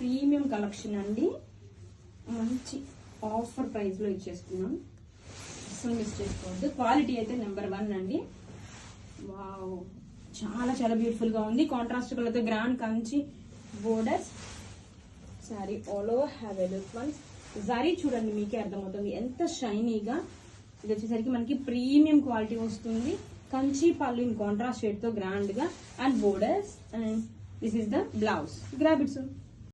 Premium collection అండి, మంచి offer price లో ఇచ్చేస్తున్నాం. అసలు మిస్ చేసుకోవద్దు. క్వాలిటీ అయితే నెంబర్ 1 అండి. వావ్, చాలా చాలా బ్యూటిఫుల్ గా ఉంది. కాంట్రాస్ట్ కలర్ తో grand Kanchi borders. Sorry all over have a look once. Zari చూడండి, మీకే అర్థమవుతుంది ఎంత షైనీగా. ఇది వచ్చేసరికి మనకి ప్రీమియం క్వాలిటీ వస్తుంది. కంచి పళ్ళు ఇన్ కాంట్రాస్ట్ షేడ్ తో గ్రాండ్ గా and borders. And this is the blouse. Grab it.